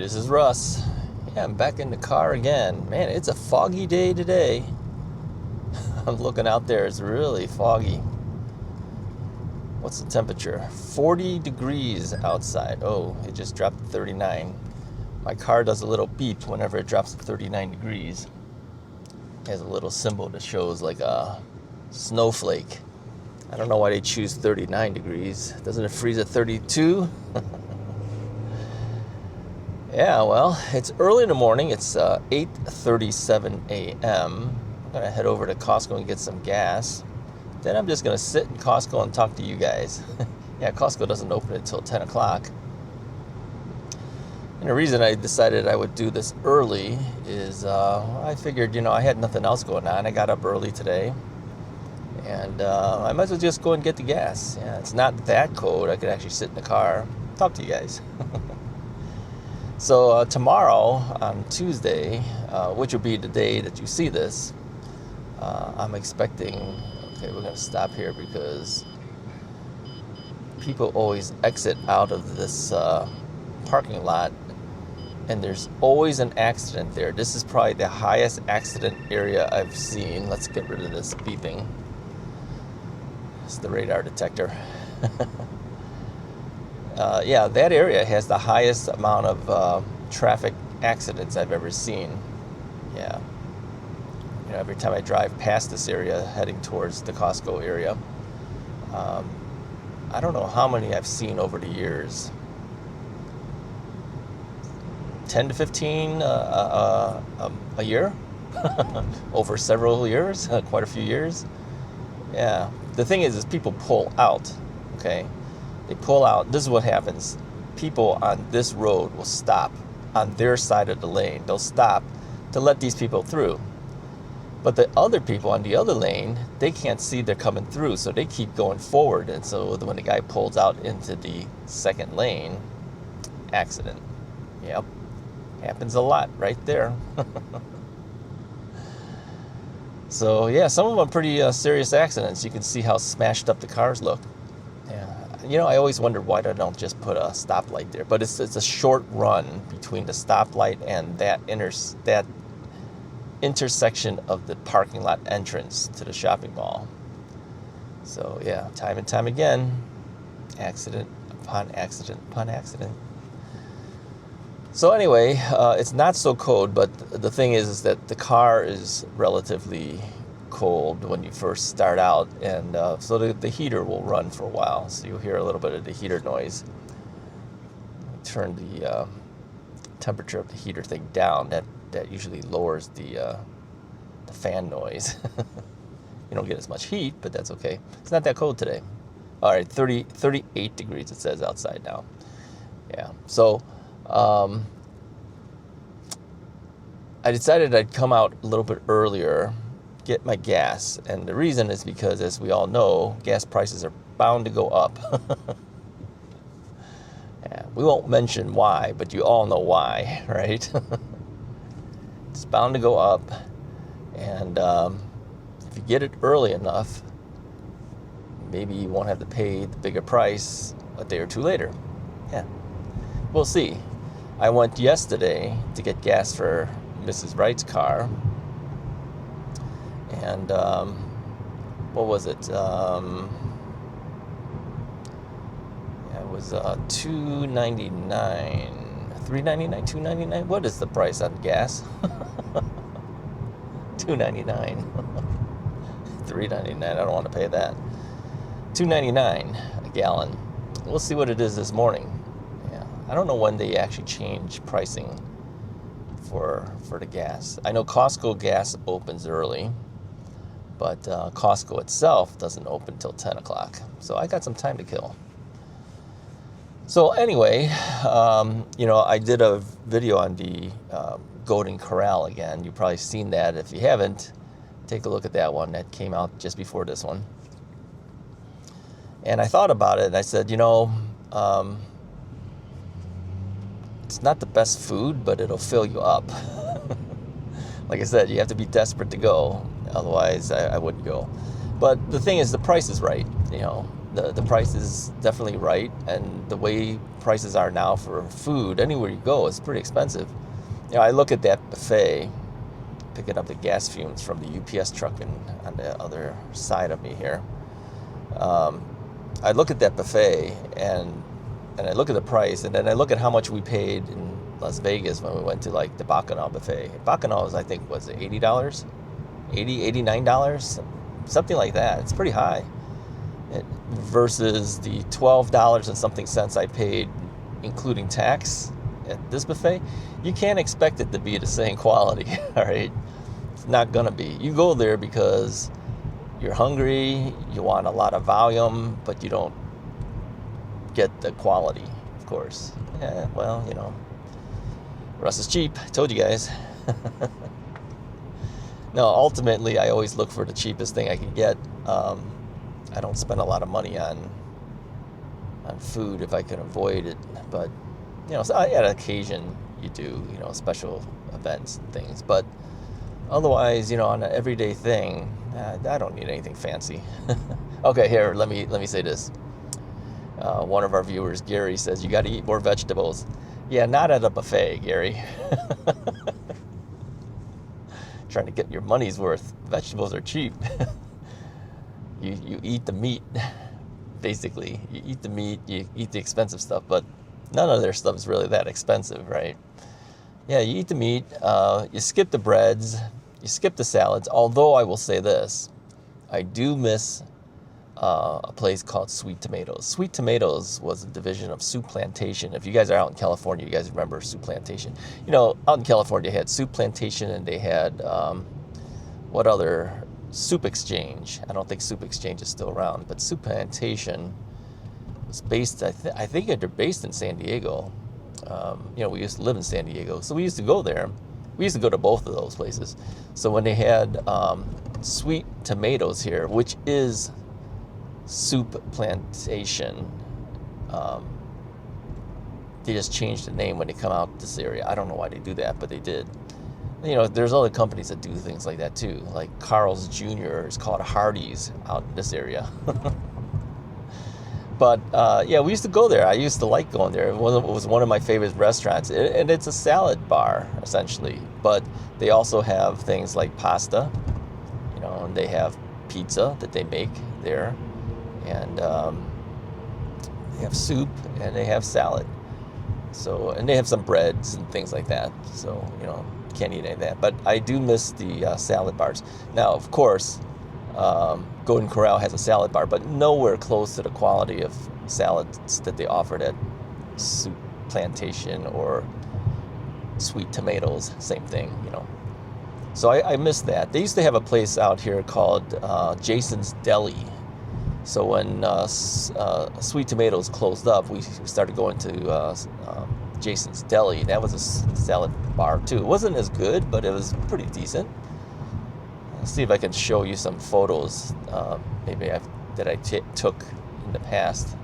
this is Russ. Yeah, I'm back in the car again. Man, it's a foggy day today. I'm looking out there, it's really foggy. What's the temperature? 40 degrees outside. Oh, it just dropped to 39. My car does a little beep whenever it drops to 39 degrees. It has a little symbol that shows like a snowflake. I don't know why they choose 39 degrees. Doesn't it freeze at 32? Yeah, well, it's early in the morning. It's 8:37 a.m. I'm going to head over to Costco and get some gas. Then I'm just going to sit in Costco and talk to you guys. Yeah, Costco doesn't open until 10 o'clock. And the reason I decided I would do this early is I figured, I had nothing else going on. I got up early today. And I might as well just go and get the gas. Yeah, it's not that cold. I could actually sit in the car, talk to you guys. So tomorrow, on Tuesday, which will be the day that you see this, I'm expecting, okay, we're going to stop here because people always exit out of this parking lot, and there's always an accident there. This is probably the highest accident area I've seen. Let's get rid of this beeping. It's the radar detector. Yeah, that area has the highest amount of traffic accidents I've ever seen. Yeah. Every time I drive past this area heading towards the Costco area, I don't know how many I've seen over the years. 10 to 15 a year? Over several years, quite a few years. Yeah. The thing is people pull out, okay? They pull out. This is what happens. People on this road will stop on their side of the lane. They'll stop to let these people through. But the other people on the other lane, they can't see they're coming through, so they keep going forward. And so when the guy pulls out into the second lane, accident. Yep. Happens a lot right there. So, yeah, some of them are pretty serious accidents. You can see how smashed up the cars look. Yeah. I always wonder why they don't just put a stoplight there. But it's a short run between the stoplight and that intersection of the parking lot entrance to the shopping mall. So, yeah, time and time again, accident upon accident upon accident. So anyway, it's not so cold, but the thing is that the car is relatively cold when you first start out, and so the heater will run for a while, so you'll hear a little bit of the heater noise. Turn the temperature of the heater thing down. That usually lowers the fan noise. You don't get as much heat, but that's okay. It's not that cold today. All right, 38 degrees it says outside now. Yeah, so I decided I'd come out a little bit earlier, get my gas, and the reason is because, as we all know, gas prices are bound to go up. Yeah, we won't mention why, but you all know why, right? It's bound to go up, and if you get it early enough, maybe you won't have to pay the bigger price a day or two later. Yeah, we'll see. I went yesterday to get gas for Mrs. Wright's car, and what was it? Yeah, it was $2.99, $3.99, $2.99. What is the price on gas? $2.99, $3.99. I don't want to pay that. $2.99 a gallon. We'll see what it is this morning. I don't know when they actually change pricing for the gas. I know Costco gas opens early, but Costco itself doesn't open till 10 o'clock. So I got some time to kill. So anyway, I did a video on the Golden Corral again. You've probably seen that. If you haven't, take a look at that one. That came out just before this one. And I thought about it, and I said, it's not the best food, but it'll fill you up. Like I said, you have to be desperate to go. Otherwise, I wouldn't go. But the thing is, the price is right. the price is definitely right, and the way prices are now for food, anywhere you go, is pretty expensive. I look at that buffet, picking up the gas fumes from the UPS truck and on the other side of me here. I look at that buffet and I look at the price, and then I look at how much we paid in Las Vegas when we went to like the Bacchanal buffet. Bacchanal was, I think, was it $80, $89, something like that. It's pretty high. Versus the $12 and something cents I paid, including tax, at this buffet. You can't expect it to be the same quality, all right? It's not gonna be. You go there because you're hungry, you want a lot of volume, but you don't get the quality, of course. Yeah, well, Russ is cheap. I told you guys. No, ultimately, I always look for the cheapest thing I can get. I don't spend a lot of money on food if I can avoid it, but so at occasion you do, special events and things. But otherwise, on an everyday thing, I don't need anything fancy. Okay, here, let me say this. One of our viewers, Gary, says you got to eat more vegetables. Yeah, not at a buffet, Gary. Trying to get your money's worth. Vegetables are cheap. You eat the meat, basically. You eat the meat, you eat the expensive stuff, but none of their stuff is really that expensive, right? Yeah, you eat the meat, you skip the breads, you skip the salads, although I will say this, I do miss a place called Sweet Tomatoes. Sweet Tomatoes was a division of Soup Plantation. If you guys are out in California, you guys remember Soup Plantation. Out in California, they had Soup Plantation, and they had, what other? Soup Exchange. I don't think Soup Exchange is still around, but Soup Plantation was based, I think they're based in San Diego. We used to live in San Diego, so we used to go there. We used to go to both of those places. So when they had Sweet Tomatoes here, which is Soup Plantation, they just changed the name when they come out this area. I don't know why they do that, but they did. There's other companies that do things like that too. Like Carl's Jr. is called Hardee's out in this area. But we used to go there. I used to like going there. It was one of my favorite restaurants. And it's a salad bar, essentially. But they also have things like pasta, and they have pizza that they make there. And they have soup, and they have salad. So, and they have some breads and things like that. So, can't eat any of that. But I do miss the salad bars. Now, of course, Golden Corral has a salad bar, but nowhere close to the quality of salads that they offered at Soup Plantation or Sweet Tomatoes. Same thing, So I miss that. They used to have a place out here called Jason's Deli. So when Sweet Tomatoes closed up, we started going to Jason's Deli. That was a salad bar too. It wasn't as good, but it was pretty decent. Let's see if I can show you some photos that I took in the past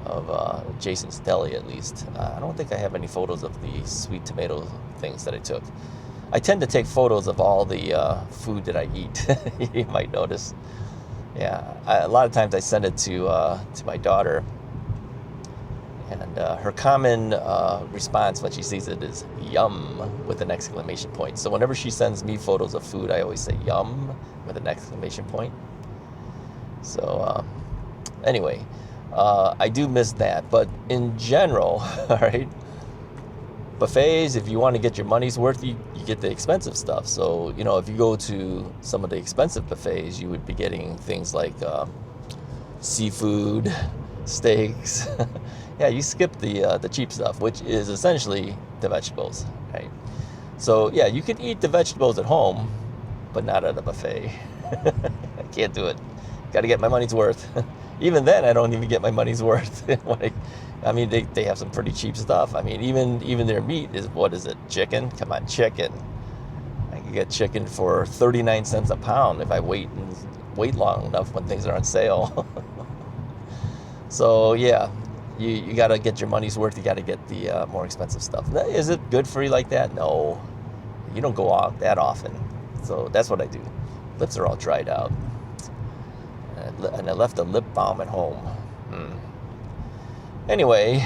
of Jason's Deli, at least. I don't think I have any photos of the Sweet Tomato things that I took. I tend to take photos of all the food that I eat. You might notice. Yeah, a lot of times I send it to my daughter. And her common response when she sees it is yum with an exclamation point. So whenever she sends me photos of food, I always say yum with an exclamation point. So anyway, I do miss that. But in general, all right, buffets, if you want to get your money's worth, you get the expensive stuff. So, if you go to some of the expensive buffets, you would be getting things like seafood, steaks. Yeah, you skip the cheap stuff, which is essentially the vegetables, right? So yeah, you can eat the vegetables at home, but not at a buffet. I can't do it. Got to get my money's worth. Even then, I don't even get my money's worth. They have some pretty cheap stuff. Even their meat is, what is it? Chicken? Come on, chicken. I can get chicken for 39 cents a pound if I wait long enough when things are on sale. So yeah. You got to get your money's worth. You got to get the more expensive stuff. Is it good for you like that? No. You don't go out that often. So that's what I do. Lips are all dried out. and I left a lip balm at home. Anyway,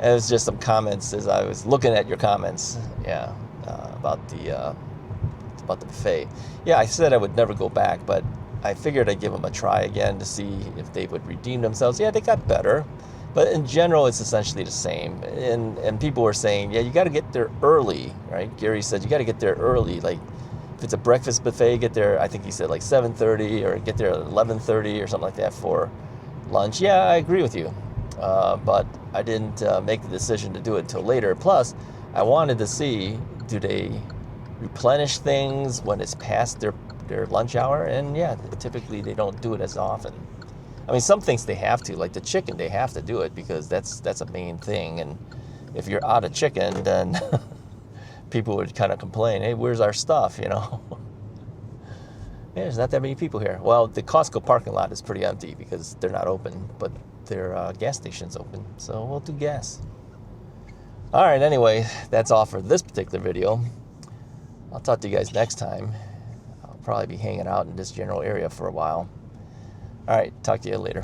it was just some comments as I was looking at your comments. Yeah, about the buffet. Yeah, I said I would never go back, but I figured I'd give them a try again to see if they would redeem themselves. Yeah, they got better, but in general, it's essentially the same. And people were saying, yeah, you got to get there early, right? Gary said you got to get there early. Like if it's a breakfast buffet, get there. I think he said like 7:30 or get there at 11:30 or something like that for lunch. Yeah, I agree with you, but I didn't make the decision to do it until later. Plus, I wanted to see, do they replenish things when it's past their lunch hour? And yeah, typically they don't do it as often. I mean, some things they have to, like the chicken, they have to do it because that's a main thing. And if you're out of chicken, then people would kind of complain, hey, where's our stuff, you know? Yeah, there's not that many people here. Well, the Costco parking lot is pretty empty because they're not open, but their gas station's open, so we'll do gas. All right, anyway, that's all for this particular video. I'll talk to you guys next time. I'll probably be hanging out in this general area for a while. All right, talk to you later.